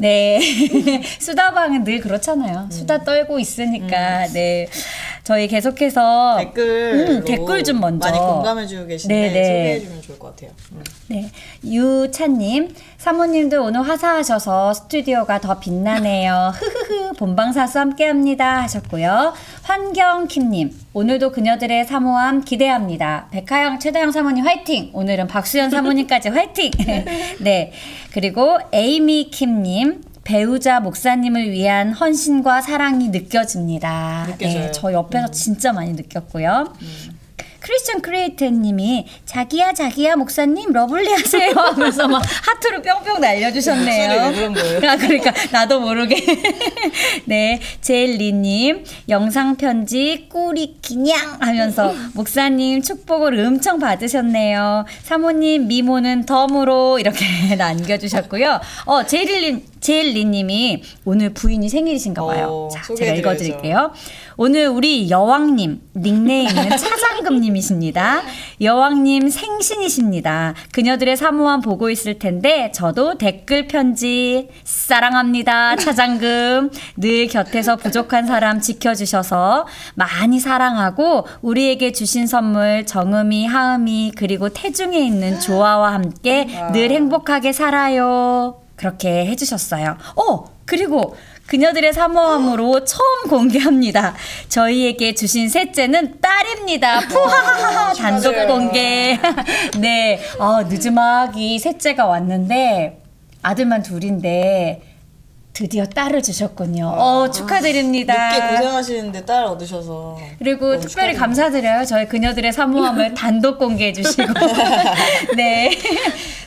네. 수다방은 늘 그렇잖아요. 수다 떨고 있으니까. 네. 저희 계속해서 댓글 좀 먼저 많이 공감해주고 계신데 소개해주면 좋을 것 같아요. 네, 유찬님, 사모님도 오늘 화사하셔서 스튜디오가 더 빛나네요. 흐흐흐, 본방사수 함께합니다 하셨고요. 환경킴님, 오늘도 그녀들의 사모함 기대합니다. 백하영, 최다영 사모님 화이팅! 오늘은 박수연 사모님까지 화이팅! 네, 그리고 에이미킴님, 배우자 목사님을 위한 헌신과 사랑이 느껴집니다. 느껴져요. 네, 저 옆에서 진짜 많이 느꼈고요. 크리스천 크리에이터님이 자기야 목사님 러블리 하세요 하면서 막 하트로 뿅뿅 날려주셨네요. 그런 거예요? 아, 그러니까 나도 모르게. 네, 제일리님 영상 편지 꾸리 기냥 하면서 목사님 축복을 엄청 받으셨네요. 사모님 미모는 덤으로 이렇게 남겨주셨고요. 제일리님이 오늘 부인이 생일이신가 봐요. 자, 제가 읽어드릴게요. 오늘 우리 여왕님 닉네임은 차장금님이십니다. 여왕님 생신이십니다. 그녀들의 사모함 보고 있을 텐데 저도 댓글 편지 사랑합니다. 차장금 늘 곁에서 부족한 사람 지켜주셔서 많이 사랑하고 우리에게 주신 선물 정음이 하음이 그리고 태중에 있는 조화와 함께 늘 행복하게 살아요. 그렇게 해주셨어요. 그리고 그녀들의 사모함으로 처음 공개합니다. 저희에게 주신 셋째는 딸입니다. 푸하하하 단독 공개. 네, 늦지막이 셋째가 왔는데 아들만 둘인데 드디어 딸을 주셨군요. 축하드립니다. 늦게 고생하시는데 딸 얻으셔서. 그리고 특별히 감사드려요. 저희 그녀들의 사모함을 단독 공개해 주시고. 네.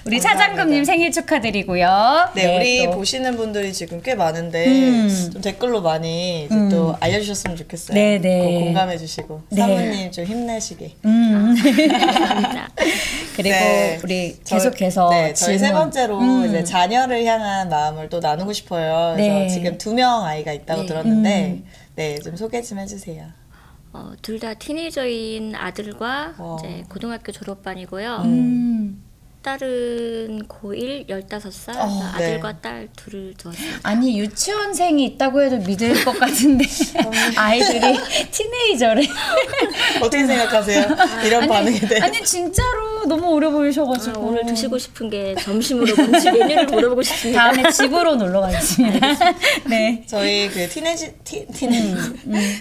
우리 차장금님 생일 축하드리고요. 네, 우리 또 보시는 분들이 지금 꽤 많은데 좀 댓글로 많이 또 알려주셨으면 좋겠어요. 네네. 공감해 주시고 사모님 좀 힘내시게. 감사합니다. 그리고 우리 계속해서 저희 세 번째로 이제 자녀를 향한 마음을 또 나누고 싶어요. 그래서 지금 2명 아이가 있다고 들었는데 좀 소개 좀 해주세요. 둘 다 티네이저인 아들과 이제 고등학교 졸업반이고요. 딸은 고1 15살 아들과 딸 둘을 두었습니다. 아니 유치원생이 있다고 해도 믿을 것 같은데 아이들이 티네이저래. 어떻게 생각하세요? 이런 반응에 대해. 아니 진짜로 너무 어려 보이셔가지고 오늘 드시고 싶은 게 점심으로 뭔지 메뉴를 물어보고 싶습니다. 다음에 집으로 놀러 가겠습니다. 네. 저희 그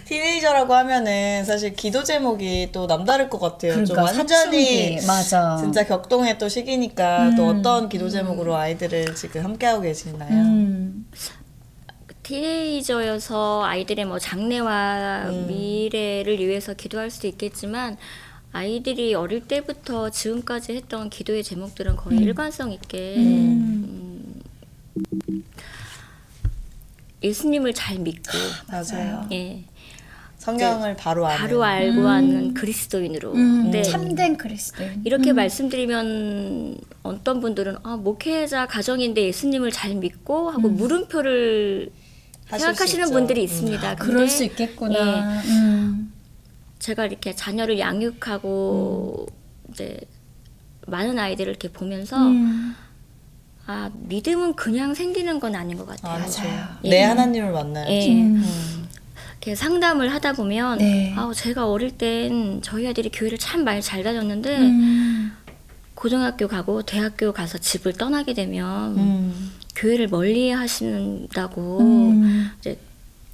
티네이저라고 하면은 사실 기도 제목이 또 남다를 것 같아요. 그러니까, 좀 완전히 맞아. 진짜 격동의 또 시기니까 또 어떤 기도 제목으로 아이들을 지금 함께하고 계시나요? 티네이저여서 아이들의 뭐 장래와 미래를 위해서 기도할 수도 있겠지만 아이들이 어릴 때부터 지금까지 했던 기도의 제목들은 거의 일관성 있게 예수님을 잘 믿고 맞아요. 예. 성경을 바로 알고 하는 그리스도인으로. 네. 참된 그리스도인. 이렇게 말씀드리면 어떤 분들은 목회자 가정인데 예수님을 잘 믿고 하고 물음표를 생각하시는 분들이 있습니다. 그럴 수 있겠구나. 제가 이렇게 자녀를 양육하고 이제 많은 아이들을 이렇게 보면서 믿음은 그냥 생기는 건 아닌 것 같아요. 맞아요. 내 하나님을 만나야죠. 이렇게 상담을 하다 보면 제가 어릴 땐 저희 아들이 교회를 참 많이 잘 다녔는데 고등학교 가고 대학교 가서 집을 떠나게 되면 교회를 멀리 하신다고 이제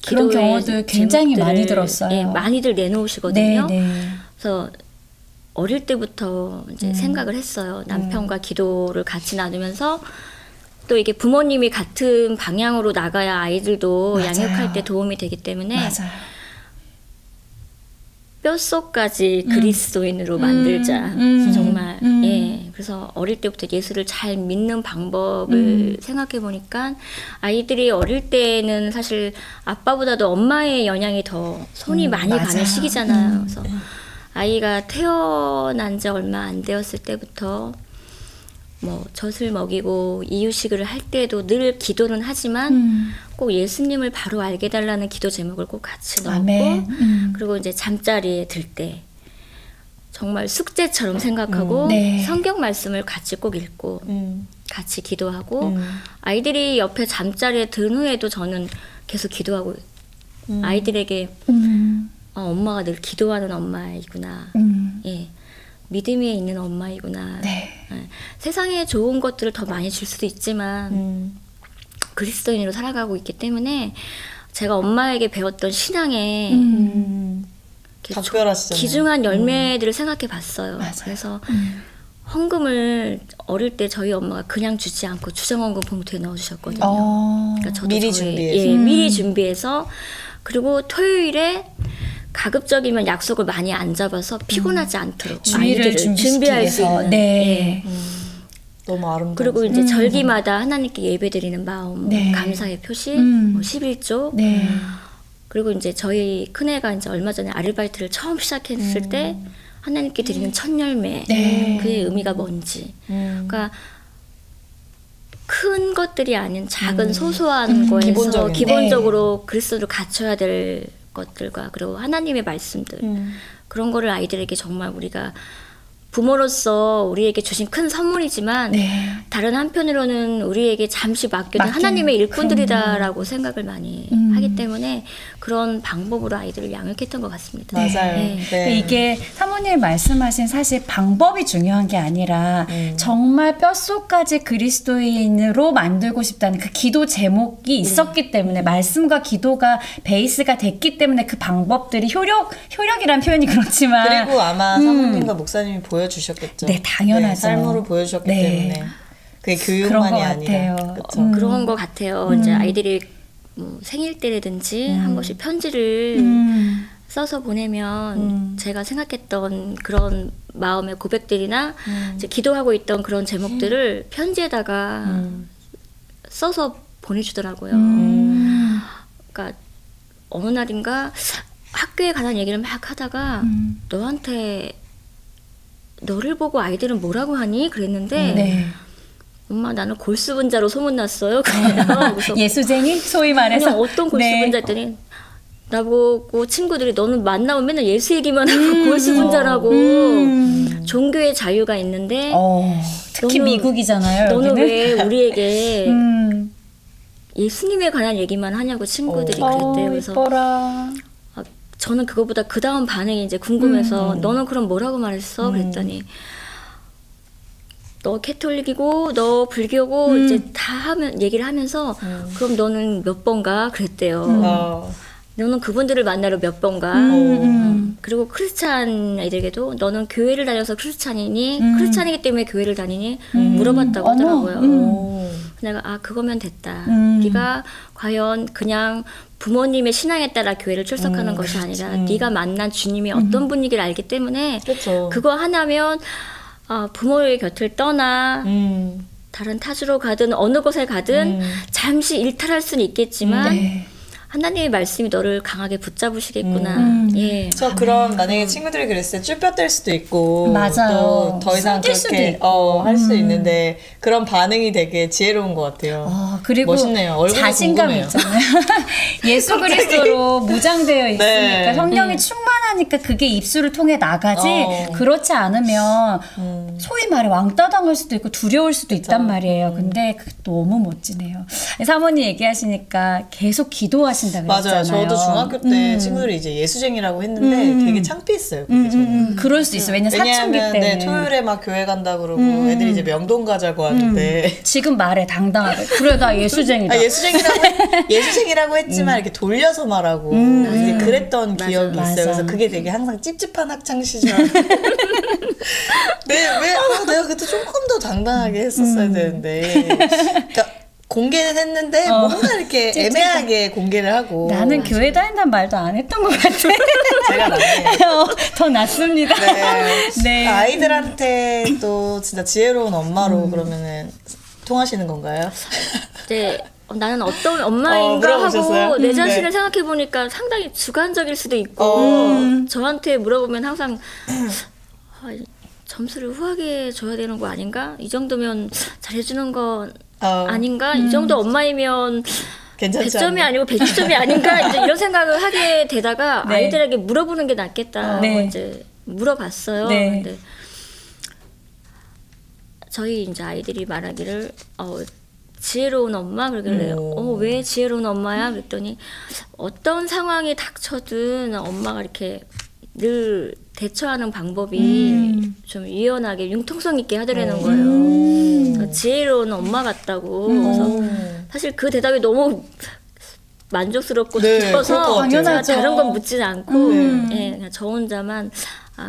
그런 경우도 굉장히 많이 들었어요. 많이들 내놓으시거든요. 그래서 어릴 때부터 이제 생각을 했어요. 남편과 기도를 같이 나누면서 또 이게 부모님이 같은 방향으로 나가야 아이들도 양육할 때 도움이 되기 때문에 뼛속까지 그리스도인으로 만들자. 정말 그래서 어릴 때부터 예수를 잘 믿는 방법을 생각해 보니까 아이들이 어릴 때는 사실 아빠보다도 엄마의 영향이 더 손이 많이 가는 시기잖아요. 그래서 아이가 태어난 지 얼마 안 되었을 때부터 뭐 젖을 먹이고 이유식을 할 때도 늘 기도는 하지만 꼭 예수님을 바로 알게 달라는 기도 제목을 꼭 같이 넣고 그리고 이제 잠자리에 들 때 정말 숙제처럼 생각하고 성경 말씀을 같이 꼭 읽고 같이 기도하고 아이들이 옆에 잠자리에 든 후에도 저는 계속 기도하고 아이들에게 엄마가 늘 기도하는 엄마이구나. 예. 믿음에 있는 엄마이구나. 네. 예. 세상에 좋은 것들을 더 많이 줄 수도 있지만 그리스도인으로 살아가고 있기 때문에 제가 엄마에게 배웠던 신앙에 귀중한 열매들을 생각해 봤어요. 그래서 헌금을 어릴 때 저희 엄마가 그냥 주지 않고 주정헌금 봉투에 넣어주셨거든요. 그러니까 저도 미리 준비해서. 미리 준비해서 그리고 토요일에 가급적이면 약속을 많이 안 잡아서 피곤하지 않도록 주일을 준비할 수 있는. 네. 너무 아름다워. 그리고 이제 절기마다 하나님께 예배드리는 마음, 감사의 표시, 뭐 11조. 네. 그리고 이제 저희 큰애가 이제 얼마 전에 아르바이트를 처음 시작했을 때 하나님께 드리는 첫 열매, 그의 의미가 뭔지. 그러니까 큰 것들이 아닌 작은 소소한 거에서 기본적으로 그리스도를 갖춰야 될 것들과 그리고 하나님의 말씀들 그런 거를 아이들에게 정말 우리가 부모로서 우리에게 주신 큰 선물이지만 다른 한편으로는 우리에게 잠시 맡겨둔 하나님의 일꾼들이다라고 생각을 많이 하기 때문에 그런 방법으로 아이들을 양육했던 것 같습니다. 맞아요. 네. 이게 사모님이 말씀하신 사실 방법이 중요한 게 아니라 정말 뼛속까지 그리스도인으로 만들고 싶다는 그 기도 제목이 있었기 때문에 말씀과 기도가 베이스가 됐기 때문에 그 방법들이 효력이란 표현이 그렇지만 그리고 아마 사모님과 목사님이 보여주셨겠죠. 네, 당연하죠. 네, 삶으로 보여주셨기 때문에 그게 교육만이 아니라 그런 것 같아요. 이제 아이들이 뭐 생일 때라든지 한 번씩 편지를 써서 보내면 제가 생각했던 그런 마음의 고백들이나 이제 기도하고 있던 그런 제목들을 편지에다가 써서 보내주더라고요. 그러니까 어느 날인가 학교에 관한 얘기를 막 하다가 너를 보고 아이들은 뭐라고 하니? 그랬는데 엄마 나는 골수분자로 소문났어요. 그래서 예수쟁이? 소위 말해서 그냥 어떤 골수분자 했더니 나보고 친구들이 너는 만나면 맨날 예수 얘기만 하고 골수분자라고 종교의 자유가 있는데 특히 미국이잖아요. 너는 여기는? 왜 우리에게 예수님에 관한 얘기만 하냐고 친구들이 그랬대요. 그래서 이뻐라. 저는 그거보다 그 다음 반응이 이제 궁금해서 너는 그럼 뭐라고 말했어? 그랬더니 너 캐톨릭이고 너 불교고 이제 다 얘기를 하면서 그럼 너는 몇 번 가? 그랬대요. 너는 그분들을 만나러 몇 번 가? 그리고 크리스찬 애들에게도 너는 교회를 다녀서 크리스찬이니? 크리스찬이기 때문에 교회를 다니니? 물어봤다고 하더라고요. 내가 그거면 됐다. 네가 과연 그냥 부모님의 신앙에 따라 교회를 출석하는 것이 아니라 네가 만난 주님이 어떤 분이기를 알기 때문에 그거 하나면 부모의 곁을 떠나 다른 타주로 가든 어느 곳에 가든 잠시 일탈할 수는 있겠지만 하나님의 말씀이 너를 강하게 붙잡으시겠구나. 예. 저 그럼 만약에 친구들이 그랬을 때 쭈뼛 될 수도 있고 맞아요. 또 더 이상 그렇게 할 수 있는데 그런 반응이 되게 지혜로운 것 같아요. 그리고 멋있네요. 얼굴이 자신감이 궁금해요. 있잖아요. 예수 그리스도로 무장되어 있으니까 성령이 충만하니까 그게 입술을 통해 나가지 그렇지 않으면 소위 말해 왕따 당할 수도 있고 두려울 수도 있단 말이에요. 근데 너무 멋지네요. 사모님 얘기하시니까 계속 기도하신다 그랬잖아요. 맞아요. 저도 중학교 때 친구들이 이제 예수쟁이라고 했는데 되게 창피했어요. 그게 저는. 그럴 수 있어요. 왜냐면 사춘기 때문에. 토요일에 막 교회 간다 그러고 애들이 이제 명동 가자고 하는데 지금 말해 당당하게. 그래 나 예수쟁이다. 예수쟁이라고 했지만 이렇게 돌려서 말하고 이제 그랬던 기억이 있어요. 그래서 그게 되게 항상 찝찝한 학창 시절. 내가 그때 조금 더 당당하게 했었어야 되는데. 그러니까 공개는 했는데 뭔가 이렇게 애매하게 공개를 하고. 나는 교회 다닌다는 말도 안 했던 것 같아. 제가 낫네요. 더 낫습니다. 네. 아이들한테 또 진짜 지혜로운 엄마로 그러면은 통하시는 건가요? 네. 나는 어떤 엄마인가 하고 내 자신을 생각해 보니까 상당히 주관적일 수도 있고 저한테 물어보면 항상 점수를 후하게 줘야 되는 거 아닌가? 이 정도면 잘해주는 건 아닌가? 이 정도 엄마이면 100점이 아니고 120점이 아닌가? 이제 이런 생각을 하게 되다가 아이들에게 물어보는 게 낫겠다. 이제 물어봤어요. 근데 저희 이제 아이들이 말하기를 지혜로운 엄마 그러길래 왜 지혜로운 엄마야? 그랬더니 어떤 상황이 닥쳐든 엄마가 이렇게 늘 대처하는 방법이 좀 유연하게 융통성 있게 하더라는 거예요. 그러니까 지혜로운 엄마 같다고. 그래서 사실 그 대답이 너무 만족스럽고 싶어서 제가 다른 건 묻지는 않고 예, 그냥 저 혼자만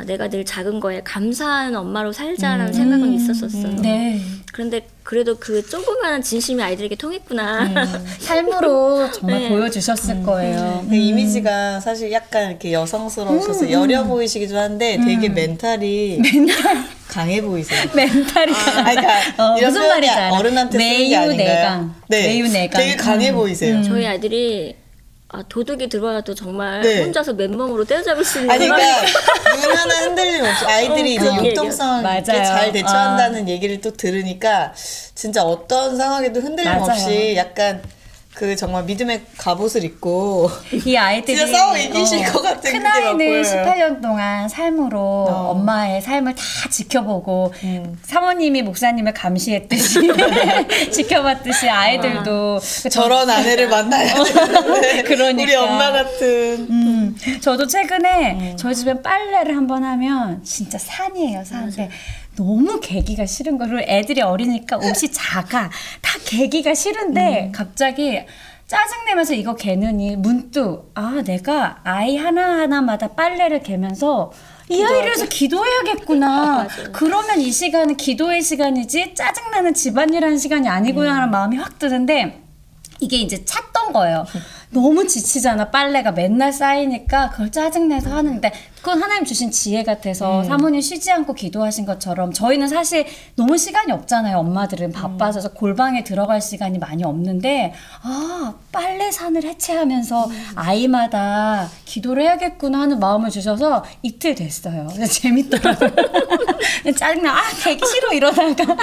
내가 늘 작은 거에 감사하는 엄마로 살자라는 생각은 있었었어요. 네. 그런데 그래도 그 조그마한 진심이 아이들에게 통했구나. 삶으로 정말 보여주셨을 거예요. 그 이미지가 사실 약간 이렇게 여성스러우셔서 여려 보이시기도 한데 되게 멘탈이 강해 보이세요. 멘탈이 그러니까 이런 무슨 말인지 알아. 어른한테 쓰는 게 아닌가요? 네, 매유내강. 되게 강해 보이세요. 저희 아이들이 도둑이 들어와도 정말 혼자서 맨몸으로 때려잡을 수 있는 아니 그러니까 눈 하나 흔들림 없이 아이들이 이제 융통성 있게 잘 대처한다는 얘기를 또 들으니까 진짜 어떤 상황에도 흔들림 없이 약간 그 정말 믿음의 갑옷을 입고 이 아이들이 진짜 싸워 이기실 것 같은 큰 아이는 18년 동안 삶으로 엄마의 삶을 다 지켜보고 사모님이 목사님을 감시했듯이 지켜봤듯이 아이들도 저런 아내를 만나야 되는데 그러니까. 우리 엄마 같은 저도 최근에 저희 집엔 빨래를 한번 하면 진짜 산이에요. 산인데 너무 개기가 싫은 거를 애들이 어리니까 옷이 작아 다 개기가 싫은데 갑자기 짜증내면서 이거 개느니 문득 내가 아이 하나하나마다 빨래를 개면서 이 아이를 위해서 기도해야겠구나. 그러면 이 시간은 기도의 시간이지 짜증나는 집안일 하는 시간이 아니구나 하는 마음이 확 드는데 이게 이제 찼던 거예요. 너무 지치잖아. 빨래가 맨날 쌓이니까 그걸 짜증내서 하는데 그건 하나님 주신 지혜 같아서 사모님 쉬지 않고 기도하신 것처럼 저희는 사실 너무 시간이 없잖아요. 엄마들은 바빠져서 골방에 들어갈 시간이 많이 없는데 빨래산을 해체하면서 아이마다 기도를 해야겠구나 하는 마음을 주셔서 이틀 됐어요. 재밌더라고요. 짜증나. 개기 싫어 이러다가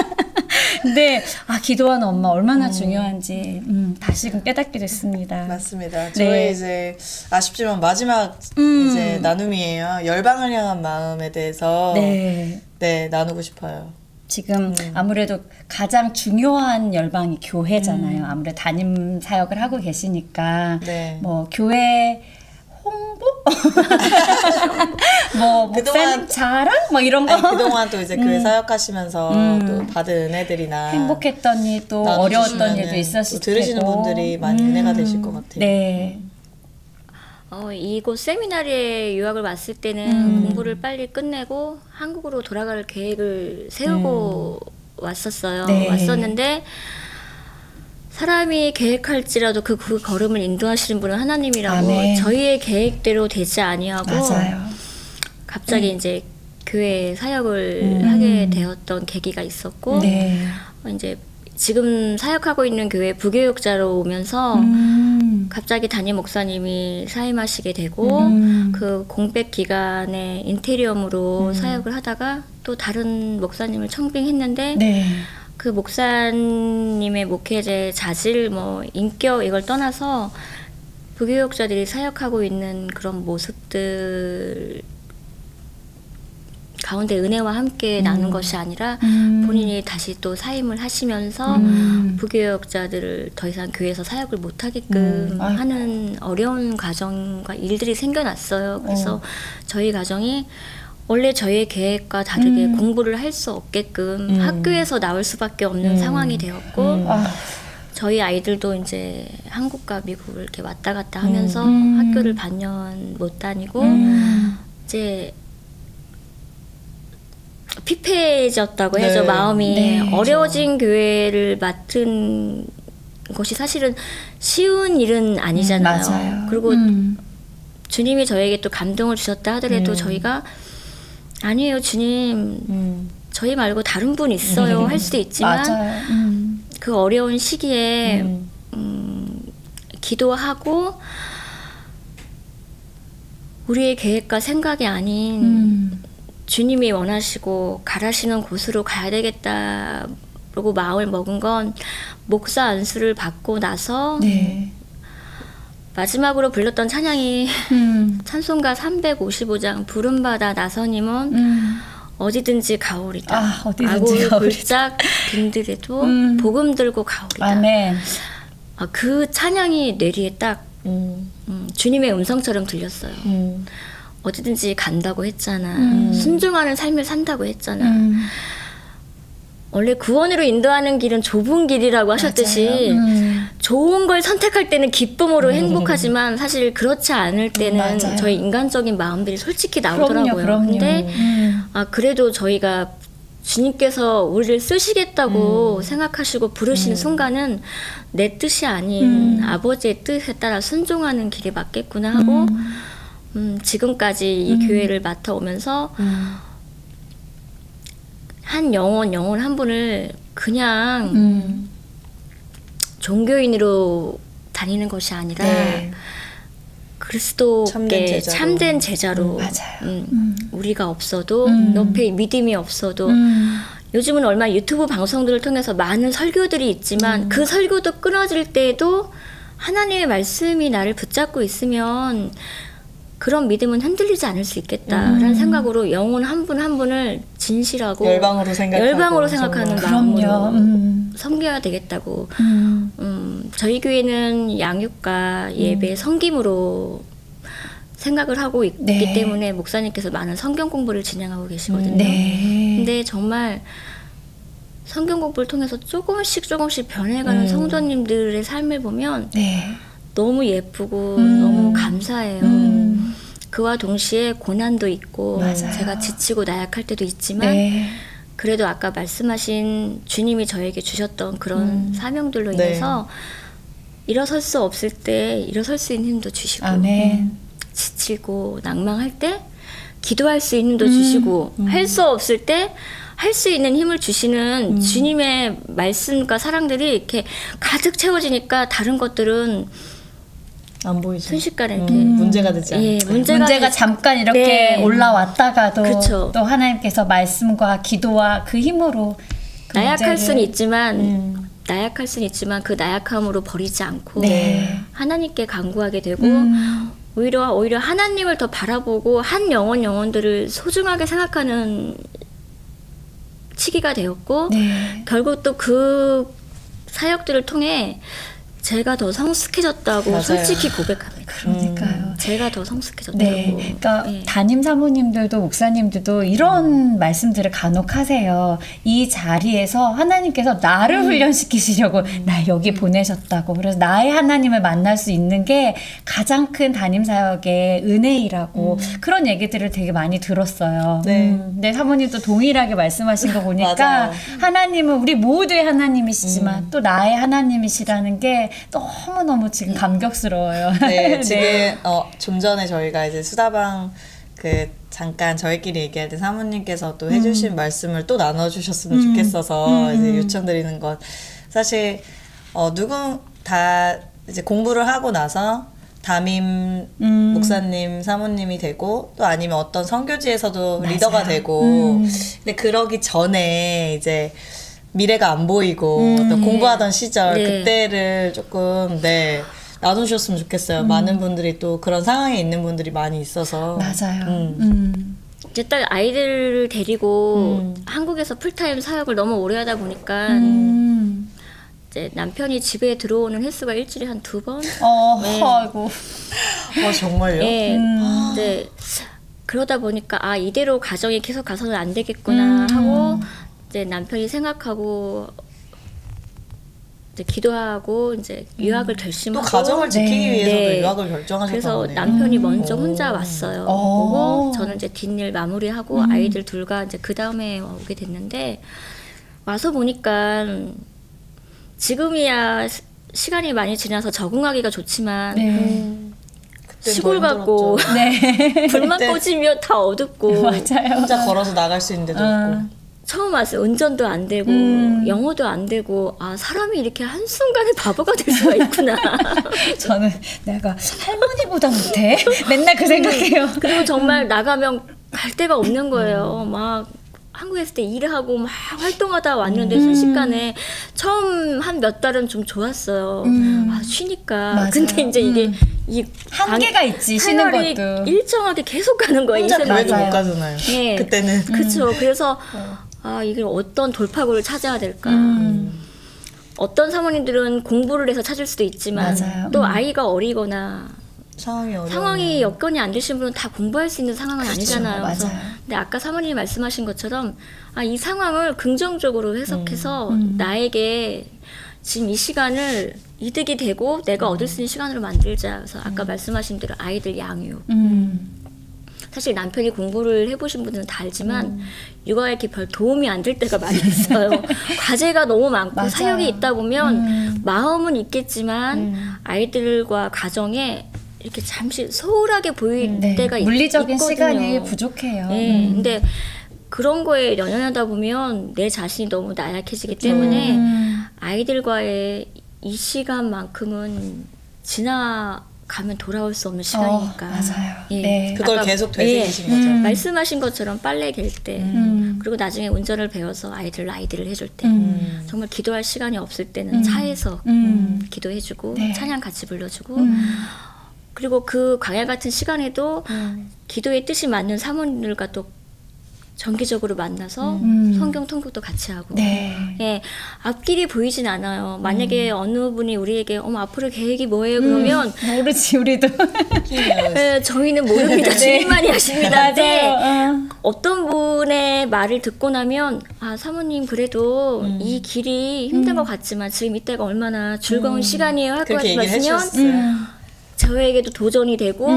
근데 기도하는 엄마 얼마나 중요한지 다시금 깨닫게 됐습니다. 맞습니다. 저희 이제 아쉽지만 마지막 이제 나눔이에요. 열방을 향한 마음에 대해서 나누고 싶어요. 지금 아무래도 가장 중요한 열방이 교회잖아요. 아무래도 담임 사역을 하고 계시니까 뭐 교회 홍보? 뭐 목사님 자랑? 뭐 이런 거. 그동안 또 이제 교회 사역하시면서 또 받은 은혜들이나 행복했던 일 또 어려웠던 일도 있었을 테고 들으시는 분들이 많이 은혜가 되실 것 같아요. 네. 이곳 세미나리에 유학을 왔을 때는 공부를 빨리 끝내고 한국으로 돌아갈 계획을 세우고 왔었어요. 왔었는데 사람이 계획할지라도 그 걸음을 인도하시는 분은 하나님이라고 저희의 계획대로 되지 아니하고 갑자기 이제 교회 사역을 하게 되었던 계기가 있었고 이제 지금 사역하고 있는 교회 부교육자로 오면서 갑자기 담임 목사님이 사임하시게 되고 그 공백 기간에 인테리엄으로 사역을 하다가 또 다른 목사님을 청빙했는데 그 목사님의 목회제 자질 뭐 인격 이걸 떠나서 부교육자들이 사역하고 있는 그런 모습들 가운데 은혜와 함께 나눈 것이 아니라 본인이 다시 또 사임을 하시면서 부교역자들을 더 이상 교회에서 사역을 못하게끔 하는 어려운 과정과 일들이 생겨났어요. 그래서 저희 가정이 원래 저희의 계획과 다르게 공부를 할 수 없게끔 학교에서 나올 수밖에 없는 상황이 되었고 저희 아이들도 이제 한국과 미국을 이렇게 왔다 갔다 하면서 학교를 반년 못 다니고 이제 피폐해졌다고 해서 마음이 어려워진 교회를 맡은 것이 사실은 쉬운 일은 아니잖아요. 맞아요. 그리고 주님이 저에게 또 감동을 주셨다 하더라도 저희가 아니에요 주님 저희 말고 다른 분 있어요 할 수도 있지만 그 어려운 시기에 기도하고 우리의 계획과 생각이 아닌 주님이 원하시고 가라시는 곳으로 가야 되겠다라고 마음을 먹은 건 목사 안수를 받고 나서 마지막으로 불렀던 찬양이 찬송가 355장 부름받아 나서님은 어디든지 가오리다. 어디든지 아고 골짝 빈들에도 복음 들고 가오리다. 아멘. 그 찬양이 뇌리에 딱 주님의 음성처럼 들렸어요. 어디든지 간다고 했잖아. 순종하는 삶을 산다고 했잖아. 원래 구원으로 인도하는 길은 좁은 길이라고 하셨듯이 좋은 걸 선택할 때는 기쁨으로 행복하지만 사실 그렇지 않을 때는 저희 인간적인 마음들이 솔직히 나오더라고요. 그럼요. 근데 그래도 저희가 주님께서 우리를 쓰시겠다고 생각하시고 부르시는 순간은 내 뜻이 아닌 아버지의 뜻에 따라 순종하는 길이 맞겠구나 하고 지금까지 이 교회를 맡아오면서 한 영혼 한 분을 그냥 종교인으로 다니는 것이 아니라 그리스도께 참된 제자로 우리가 없어도 옆에 믿음이 없어도 요즘은 얼마 유튜브 방송들을 통해서 많은 설교들이 있지만 그 설교도 끊어질 때에도 하나님의 말씀이 나를 붙잡고 있으면 그런 믿음은 흔들리지 않을 수 있겠다라는 생각으로 영혼 한 분 한 분을 진실하고 열방으로 생각하는 마음으로 섬겨야 되겠다고. 저희 교회는 양육과 예배 섬김으로 생각을 하고 있기 때문에 목사님께서 많은 성경 공부를 진행하고 계시거든요. 근데 정말 성경 공부를 통해서 조금씩 변해가는 성도님들의 삶을 보면 너무 예쁘고 너무 감사해요. 그와 동시에 고난도 있고 제가 지치고 나약할 때도 있지만 그래도 아까 말씀하신 주님이 저에게 주셨던 그런 사명들로 인해서 일어설 수 없을 때 일어설 수 있는 힘도 주시고 지치고 낭망할 때 기도할 수 있는 힘도 주시고 할 수 없을 때 할 수 있는 힘을 주시는 주님의 말씀과 사랑들이 이렇게 가득 채워지니까 다른 것들은 안 보이죠. 순식간에 이렇게 문제가 되지 않아요. 문제가 잠깐 이렇게 올라왔다가도 그쵸. 또 하나님께서 말씀과 기도와 그 힘으로 나약할 수는 있지만 그 나약함으로 버리지 않고 하나님께 간구하게 되고 오히려 하나님을 더 바라보고 한 영혼들을 소중하게 생각하는 시기가 되었고 결국 또 그 사역들을 통해 제가 더 성숙해졌다고 솔직히 고백합니다. 그러니까요. 제가 더 성숙해졌다고. 그러니까 담임 사모님들도 목사님들도 이런 말씀들을 간혹 하세요. 이 자리에서 하나님께서 나를 훈련시키시려고 나 여기 보내셨다고. 그래서 나의 하나님을 만날 수 있는 게 가장 큰 담임 사역의 은혜이라고 그런 얘기들을 되게 많이 들었어요. 근데 사모님도 동일하게 말씀하신 거 보니까 하나님은 우리 모두의 하나님이시지만 또 나의 하나님이시라는 게 너무너무 지금 감격스러워요. 지금 좀 전에 저희가 이제 수다방 잠깐 저희끼리 얘기할 때 사모님께서 또 해주신 말씀을 또 나눠주셨으면 좋겠어서 이제 요청드리는 건 사실 다 이제 공부를 하고 나서 담임 목사님, 사모님이 되고 또 아니면 어떤 선교지에서도 리더가 되고 근데 그러기 전에 이제 미래가 안 보이고 또 공부하던 시절 그때를 조금 나눠주셨으면 좋겠어요. 많은 분들이 또 그런 상황에 있는 분들이 많이 있어서 이제 딱 아이들을 데리고 한국에서 풀타임 사역을 너무 오래 하다 보니까 이제 남편이 집에 들어오는 횟수가 일주일에 한 2번. 아이고. 정말요? 이제 그러다 보니까 이대로 가정이 계속 가서는 안 되겠구나 하고 이제 남편이 생각하고 이제 기도하고 이제 유학을 결심하고 또 가정을 지키기 위해서도 유학을 결정하셨던 그래서 거네요. 남편이 먼저 혼자 왔어요. 오고 저는 이제 뒷일 마무리하고 아이들 둘과 이제 그 다음에 오게 됐는데 와서 보니까 지금이야 시간이 많이 지나서 적응하기가 좋지만 시골 같고 불만 꺼지면 다 어둡고 맞아요. 혼자 걸어서 나갈 수 있는 데도 없고 처음 왔어요. 운전도 안 되고 영어도 안 되고 사람이 이렇게 한순간에 바보가 될 수가 있구나. 저는 내가 할머니보다 못해? 맨날 그 생각해요. 그리고 정말 나가면 갈 데가 없는 거예요. 막 한국에 있을 때 일을 하고 막 활동하다 왔는데 순식간에 처음 한 몇 달은 좀 좋았어요. 쉬니까. 맞아요. 근데 이제 이게 이 한계가 있지, 쉬는 것도. 일정하게 계속 가는 거예요. 혼자 교회도 못 가잖아요. 네. 그때는. 그렇죠. 그래서 이게 어떤 돌파구를 찾아야 될까. 어떤 사모님들은 공부를 해서 찾을 수도 있지만 맞아요. 또 아이가 어리거나 상황이 여건이 안 되신 분은 다 공부할 수 있는 상황은 그렇죠. 아니잖아요. 맞아요. 그래서 근데 아까 사모님이 말씀하신 것처럼 이 상황을 긍정적으로 해석해서 나에게 지금 이 시간을 이득이 되고 내가 얻을 수 있는 시간으로 만들자. 그래서 아까 말씀하신 대로 아이들 양육. 사실 남편이 공부를 해보신 분들은 다 알지만 육아에 이렇게 별 도움이 안 될 때가 많이 있어요. 과제가 너무 많고 맞아요. 사역이 있다 보면 마음은 있겠지만 아이들과 가정에 이렇게 잠시 소홀하게 보일 때가 물리적인 있거든요. 시간이 부족해요. 네, 근데 그런 거에 연연하다 보면 내 자신이 너무 나약해지기 때문에 아이들과의 이 시간만큼은 지나가면 돌아올 수 없는 시간이니까. 맞아요. 예. 네. 그걸 계속 되새기신 거죠. 말씀하신 것처럼 빨래 갤 때, 그리고 나중에 운전을 배워서 라이드를 해줄 때, 정말 기도할 시간이 없을 때는 차에서 기도해주고 네. 찬양 같이 불러주고, 그리고 그 광야 같은 시간에도 기도의 뜻이 맞는 사모님들과 또 정기적으로 만나서 성경 통독도 같이 하고. 네. 예, 앞길이 보이진 않아요. 만약에 어느 분이 우리에게 앞으로 계획이 뭐예요? 그러면 모르지 우리도. 예, 저희는 모릅니다. 주님만이 하십니다. 네. 맞아요. 어떤 분의 말을 듣고 나면 사모님 그래도 이 길이 힘든 것 같지만 지금 이때가 얼마나 즐거운 시간이에요 할 것 그렇게 얘기를 같으면 해주셨어요. 저에게도 도전이 되고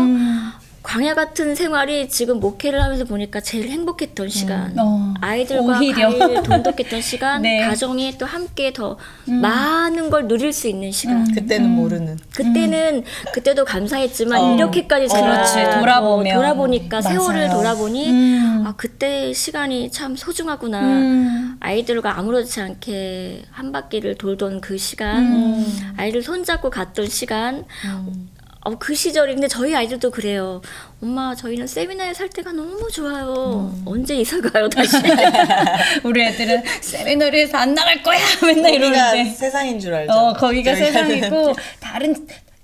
광야 같은 생활이 지금 목회를 하면서 보니까 제일 행복했던 시간, 아이들과 오히려. 과일 돈독했던 시간, 네. 가정이 또 함께 더 많은 걸 누릴 수 있는 시간. 그때는 모르는. 그때도 감사했지만 이렇게까지 그렇지. 제가 돌아보니까 맞아요. 세월을 돌아보니 그때 시간이 참 소중하구나. 아이들과 아무렇지 않게 한 바퀴를 돌던 그 시간, 아이들 손잡고 갔던 시간. 그 시절이 근데 저희 아이들도 그래요. 엄마 저희는 세미나에 살 때가 너무 좋아요. 언제 이사 가요 다시? 우리 애들은 세미나리에서 안 나갈 거야 맨날 이러는데. 거기가 세상인 줄 알죠. 거기가 세상이고 다른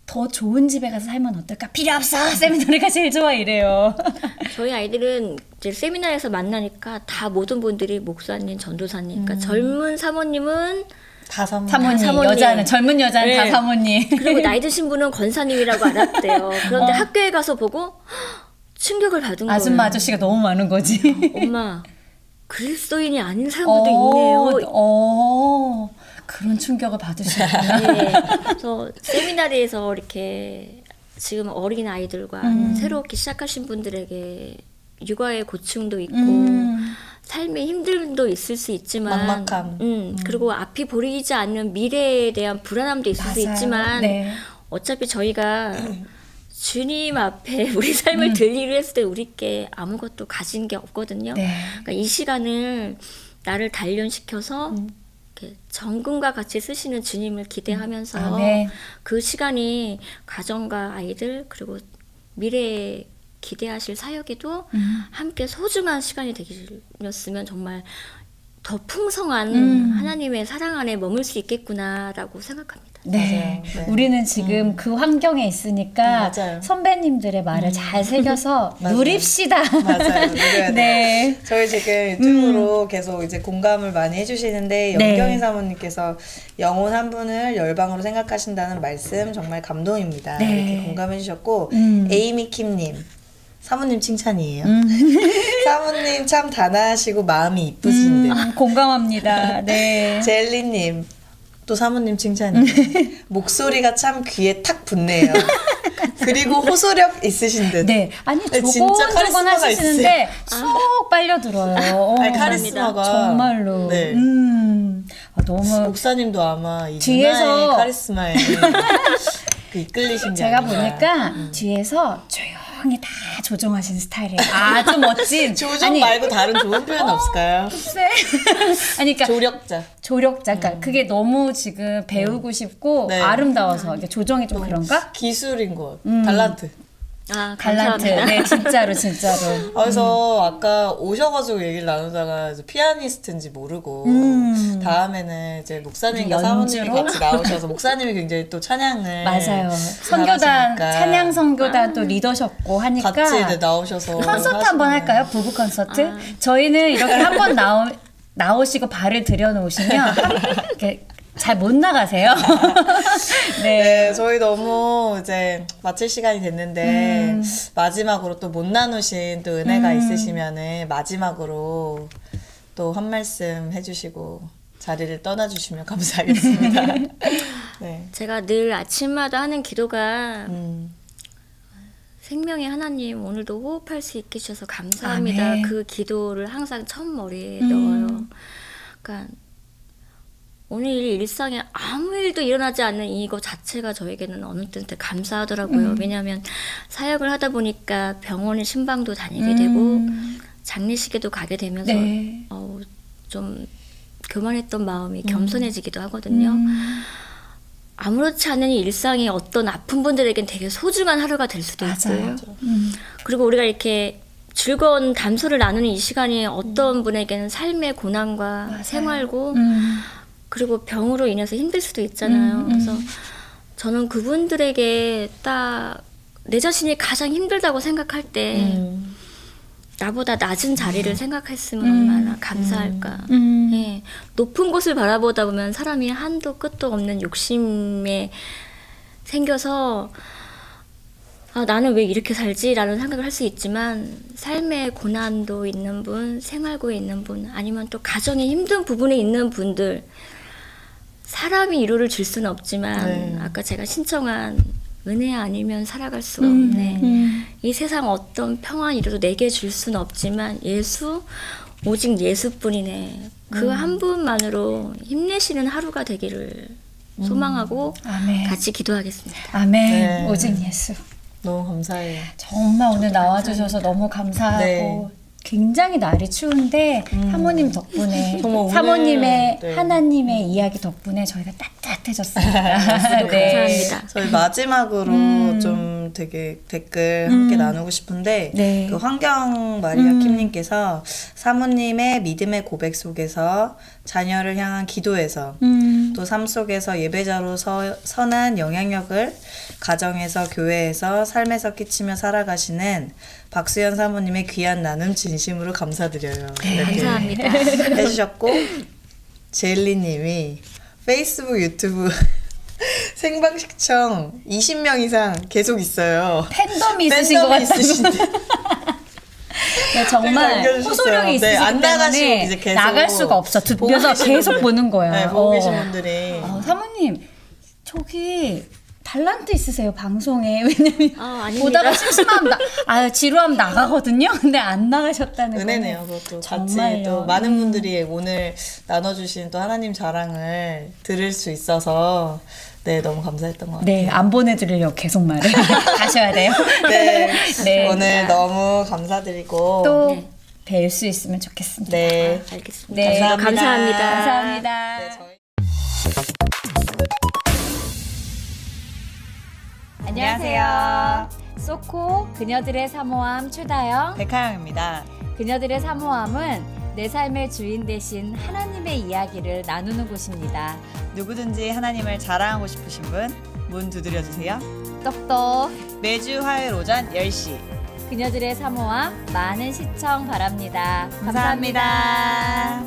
더 좋은 집에 가서 살면 어떨까? 필요 없어. 세미나리가 제일 좋아 이래요. 저희 아이들은 이제 세미나에서 만나니까 다 모든 분들이 목사님, 전도사님, 그러니까 젊은 사모님은 다 사모님, 사모님. 여자는 젊은 여자는 네. 다 사모님. 그리고 나이 드신 분은 권사님이라고 알았대요. 그런데 학교에 가서 보고 충격을 받은 거예요. 아줌마 아저씨가 너무 많은 거지. 엄마 그리스도인이 아닌 사람들도 있네요. 그런 충격을 받으셨구나. 네. 그래서 세미나리에서 이렇게 지금 어린 아이들과 새롭게 시작하신 분들에게 육아의 고충도 있고 삶의 힘듦도 있을 수 있지만 막막함. 그리고 앞이 보이지 않는 미래에 대한 불안함도 있을 수 있지만 네. 어차피 저희가 주님 앞에 우리 삶을 들리려 했을 때 우리께 아무것도 가진 게 없거든요. 네. 그러니까 이 시간을 나를 단련시켜서 이렇게 정금과 같이 쓰시는 주님을 기대하면서 아멘. 그 시간이 가정과 아이들 그리고 미래에 기대하실 사역에도 함께 소중한 시간이 되셨으면 정말 더 풍성한 하나님의 사랑 안에 머물 수 있겠구나라고 생각합니다. 네. 맞아요. 네. 우리는 지금 그 환경에 있으니까 맞아요. 선배님들의 말을 잘 새겨서 누립시다. 맞아요. 누려야 네. 돼요. 저희 지금 유튜브로 계속 이제 공감을 많이 해주시는데 영경희 네. 사모님께서 영혼 한 분을 열방으로 생각하신다는 말씀 정말 감동입니다. 네. 이렇게 공감해 주셨고 에이미 킴님 사모님 칭찬이에요. 사모님 참 단아하시고 마음이 이쁘신 듯. 공감합니다. 네. 젤리님 또 사모님 칭찬이에요. 목소리가 참 귀에 탁 붙네요. 그리고 호소력 있으신 듯. 네. 아니 진짜 조곤조곤 카리스마가 하시는데 쏙 빨려 들어요. 아니, 카리스마가 정말로. 네. 너무 목사님도 아마 이 뒤에서 누나의 카리스마에 그 이끌리신 게 제가 아닌가. 보니까 뒤에서 조용히 다 조정하신 스타일이에요. 아주 멋진. 조정 말고 다른 좋은 표현 없을까요? 글쎄. 아니, 그러니까 조력자. 그러니까 그게 너무 지금 배우고 싶고 네. 아름다워서 이게 조정이 좀 그런가? 기술인 것. 달란트. 갈란트. 네, 진짜로. 그래서 아까 오셔가지고 얘기를 나누다가 피아니스트인지 모르고 다음에는 이제 목사님과 사모님이 같이 나오셔서 목사님이 굉장히 또 찬양을 맞아요. 선교단 찬양 선교단 또 리더셨고 하니까 같이 나오셔서 콘서트 한번 할까요? 부부 콘서트? 저희는 이렇게 한번 나오시고 발을 들여놓으시면 이렇게 잘 못 나가세요. 네, 저희 너무 이제 마칠 시간이 됐는데 마지막으로 또 못 나누신 또 은혜가 있으시면은 마지막으로 또 한 말씀 해주시고 자리를 떠나주시면 감사하겠습니다. 네. 제가 늘 아침마다 하는 기도가 생명의 하나님 오늘도 호흡할 수 있게 해주셔서 감사합니다. 아멘. 그 기도를 항상 첫머리에 넣어요. 그러니까 오늘 일상에 아무 일도 일어나지 않는 이거 자체가 저에게는 어느 때는 감사하더라고요. 왜냐하면 사역을 하다 보니까 병원에 신방도 다니게 되고 장례식에도 가게 되면서 네. 좀 교만했던 마음이 겸손해지기도 하거든요. 아무렇지 않은 일상이 어떤 아픈 분들에겐 되게 소중한 하루가 될 수도 있고요. 그리고 우리가 이렇게 즐거운 담소를 나누는 이 시간이 어떤 분에게는 삶의 고난과 맞아요. 생활고 그리고 병으로 인해서 힘들 수도 있잖아요. 그래서 저는 그분들에게 딱 내 자신이 가장 힘들다고 생각할 때 나보다 낮은 자리를 생각했으면 얼마나 감사할까. 예, 높은 곳을 바라보다 보면 사람이 한도 끝도 없는 욕심에 생겨서 나는 왜 이렇게 살지? 라는 생각을 할 수 있지만 삶의 고난도 있는 분, 생활고에 있는 분, 아니면 또 가정의 힘든 부분에 있는 분들 사람이 위로를 줄 수는 없지만 아까 제가 신청한 은혜 아니면 살아갈 수가 없네. 이 세상 어떤 평안 위로도 내게 줄 수는 없지만 예수, 오직 예수뿐이네. 그 한 분만으로 힘내시는 하루가 되기를 소망하고 아멘. 같이 기도하겠습니다. 아멘. 네. 오직 예수. 너무 감사해요. 정말 오늘 나와주셔서 너무 감사하고 네. 굉장히 날이 추운데 사모님 덕분에 사모님의 네. 하나님의 이야기 덕분에 저희가 따뜻해졌습니다. 네. 감사합니다. 저희 마지막으로 좀 되게 댓글 함께 나누고 싶은데 네. 그 환경 마리아 킴님께서 사모님의 믿음의 고백 속에서 자녀를 향한 기도에서 또 삶 속에서 예배자로 선한 영향력을 가정에서 교회에서 삶에서 끼치며 살아가시는 박수연 사모님의 귀한 나눔 진심으로 감사드려요. 네, 감사합니다. 해주셨고 제일리님이 페이스북 유튜브 생방 시청 20명 이상 계속 있어요. 팬덤이 있으신 것 같다고. 네, 정말 호소력이 있으시기 안 때문에 이제 계속 나갈 수가 없어. 듣면서 계속 보는 거예요. 네, 보고 계신 분들이 사모님 저기 달란트 있으세요 방송에. 왜냐면 보다가 보다가 심심하면 지루하면 나가거든요. 근데 안 나가셨다는 은혜네요. 그것도 같이 또 많은 분들이 오늘 나눠주신 또 하나님 자랑을 들을 수 있어서 네 너무 감사했던 것 같아요. 네, 안 보내드리려고 계속 말을 하셔야 돼요. 네, 네, 오늘 너무 감사드리고 또 뵐 수 있으면 좋겠습니다. 네, 알겠습니다. 네, 감사합니다. 감사합니다. 네, 저희... 안녕하세요. 소코 그녀들의 사모함 최다영 백하영입니다. 그녀들의 사모함은 내 삶의 주인 되신 하나님의 이야기를 나누는 곳입니다. 누구든지 하나님을 자랑하고 싶으신 분 문 두드려주세요. 똑똑 매주 화요일 오전 10시 그녀들의 사모함 많은 시청 바랍니다. 감사합니다.